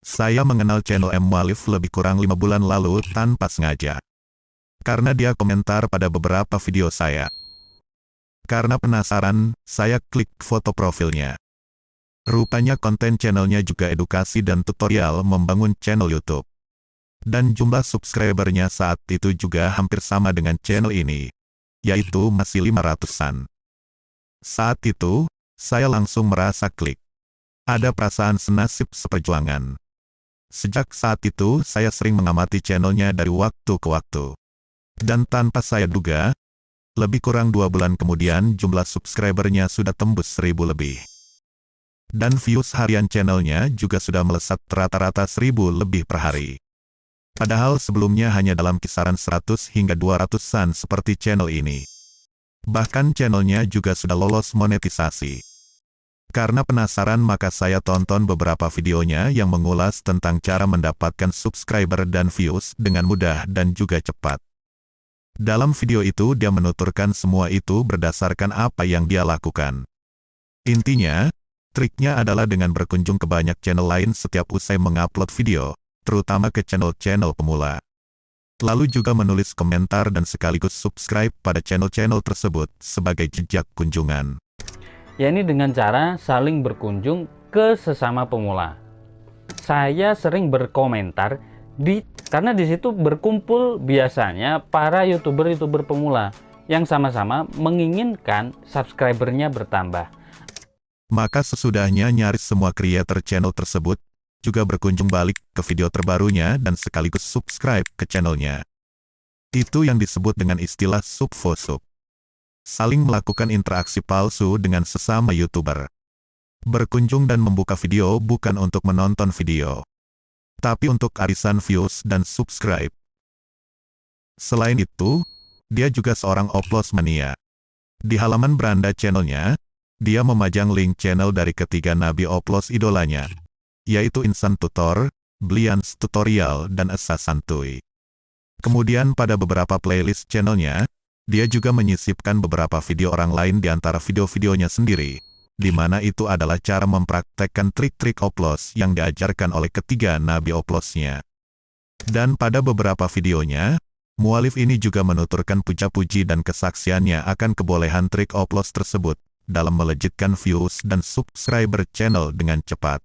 Saya mengenal channel M. Mualif lebih kurang 5 bulan lalu tanpa sengaja. Karena dia komentar pada beberapa video saya. Karena penasaran, saya klik foto profilnya. Rupanya konten channelnya juga edukasi dan tutorial membangun channel YouTube. Dan jumlah subscribernya saat itu juga hampir sama dengan channel ini, yaitu masih 500-an. Saat itu, saya langsung merasa klik. Ada perasaan senasib seperjuangan. Sejak saat itu, saya sering mengamati channelnya dari waktu ke waktu. Dan tanpa saya duga, lebih kurang 2 bulan kemudian jumlah subscribernya sudah tembus 1000 lebih. Dan views harian channelnya juga sudah melesat rata-rata 1000 lebih per hari. Padahal sebelumnya hanya dalam kisaran 100 hingga 200-an seperti channel ini. Bahkan channelnya juga sudah lolos monetisasi. Karena penasaran maka saya tonton beberapa videonya yang mengulas tentang cara mendapatkan subscriber dan views dengan mudah dan juga cepat. Dalam video itu dia menuturkan semua itu berdasarkan apa yang dia lakukan. Intinya, triknya adalah dengan berkunjung ke banyak channel lain setiap usai mengupload video, terutama ke channel-channel pemula. Lalu juga menulis komentar dan sekaligus subscribe pada channel-channel tersebut sebagai jejak kunjungan. Ya, ini dengan cara saling berkunjung ke sesama pemula. Saya sering berkomentar karena di situ berkumpul biasanya para YouTuber pemula yang sama-sama menginginkan subscribernya bertambah. Maka sesudahnya nyaris semua kreator channel tersebut juga berkunjung balik ke video terbarunya dan sekaligus subscribe ke channelnya. Itu yang disebut dengan istilah subvosub. Saling melakukan interaksi palsu dengan sesama YouTuber. Berkunjung dan membuka video bukan untuk menonton video, tapi untuk arisan views dan subscribe. Selain itu, dia juga seorang oplos mania. Di halaman beranda channelnya, dia memajang link channel dari ketiga nabi oplos idolanya, yaitu Insan Tutor, Blians Tutorial, dan Esa Santuy. Kemudian pada beberapa playlist channelnya, dia juga menyisipkan beberapa video orang lain di antara video-videonya sendiri, di mana itu adalah cara mempraktekkan trik-trik oplos yang diajarkan oleh ketiga nabi oplosnya. Dan pada beberapa videonya, Mualif ini juga menuturkan puja-puji dan kesaksiannya akan kebolehan trik oplos tersebut dalam melejitkan views dan subscriber channel dengan cepat.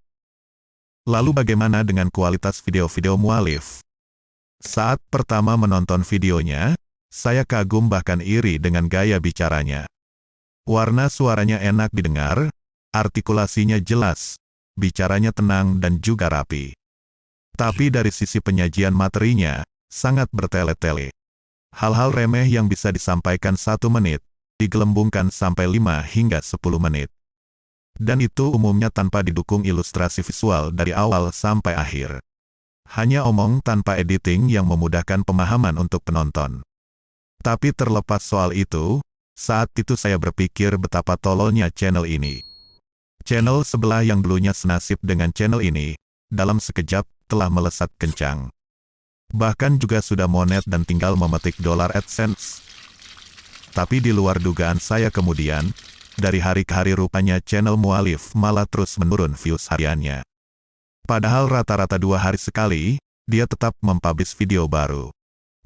Lalu bagaimana dengan kualitas video-video Mualif? Saat pertama menonton videonya, saya kagum bahkan iri dengan gaya bicaranya. Warna suaranya enak didengar, artikulasinya jelas, bicaranya tenang dan juga rapi. Tapi dari sisi penyajian materinya, sangat bertele-tele. Hal-hal remeh yang bisa disampaikan 1 menit, digelembungkan sampai 5 hingga 10 menit. Dan itu umumnya tanpa didukung ilustrasi visual dari awal sampai akhir. Hanya omong tanpa editing yang memudahkan pemahaman untuk penonton. Tapi terlepas soal itu, saat itu saya berpikir betapa tololnya channel ini. Channel sebelah yang dulunya senasib dengan channel ini, dalam sekejap telah melesat kencang. Bahkan juga sudah monet dan tinggal memetik dolar AdSense. Tapi di luar dugaan saya kemudian, dari hari ke hari rupanya channel Mualif malah terus menurun views hariannya. Padahal rata-rata 2 hari sekali, dia tetap mempublish video baru.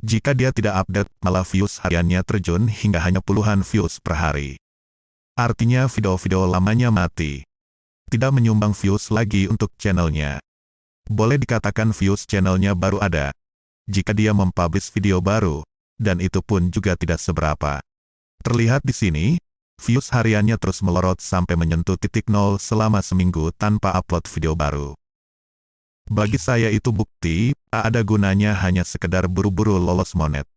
Jika dia tidak update, malah views hariannya terjun hingga hanya puluhan views per hari. Artinya video-video lamanya mati. Tidak menyumbang views lagi untuk channelnya. Boleh dikatakan views channelnya baru ada, jika dia mempublish video baru, dan itu pun juga tidak seberapa. Terlihat di sini, views hariannya terus melorot sampai menyentuh titik nol selama seminggu tanpa upload video baru. Bagi saya itu bukti, tak ada gunanya hanya sekedar buru-buru lolos monet.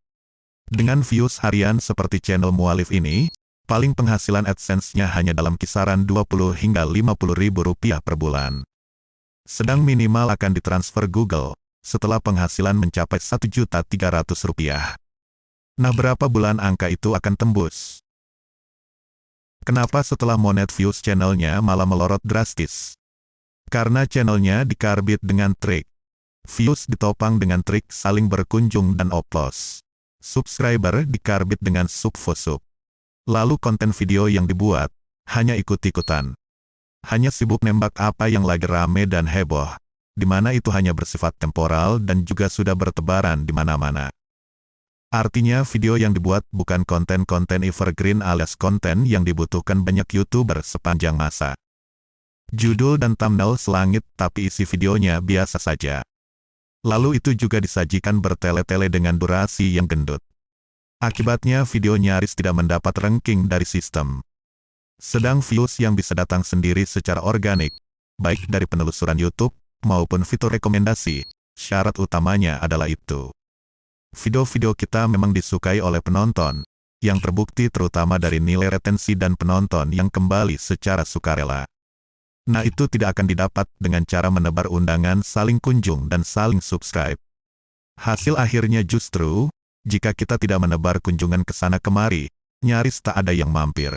Dengan views harian seperti channel Mualif ini, paling penghasilan AdSense-nya hanya dalam kisaran 20 hingga 50 ribu rupiah per bulan. Sedang minimal akan ditransfer Google, setelah penghasilan mencapai 1.300.000 rupiah. Nah, berapa bulan angka itu akan tembus? Kenapa setelah monet views channelnya malah melorot drastis? Karena channelnya dikarbit dengan trik. Views ditopang dengan trik saling berkunjung dan oplos. Subscriber dikarbit dengan subvosub. Lalu konten video yang dibuat, hanya ikut-ikutan. Hanya sibuk nembak apa yang lagi rame dan heboh. di mana itu hanya bersifat temporal dan juga sudah bertebaran di mana-mana. Artinya video yang dibuat bukan konten-konten evergreen alias konten yang dibutuhkan banyak YouTuber sepanjang masa. Judul dan thumbnail selangit tapi isi videonya biasa saja. Lalu itu juga disajikan bertele-tele dengan durasi yang gendut. Akibatnya video nyaris tidak mendapat ranking dari sistem. Sedang views yang bisa datang sendiri secara organik, baik dari penelusuran YouTube maupun fitur rekomendasi, syarat utamanya adalah itu. Video-video kita memang disukai oleh penonton, yang terbukti terutama dari nilai retensi dan penonton yang kembali secara sukarela. Nah itu tidak akan didapat dengan cara menebar undangan saling kunjung dan saling subscribe. Hasil akhirnya justru, jika kita tidak menebar kunjungan ke sana kemari, nyaris tak ada yang mampir.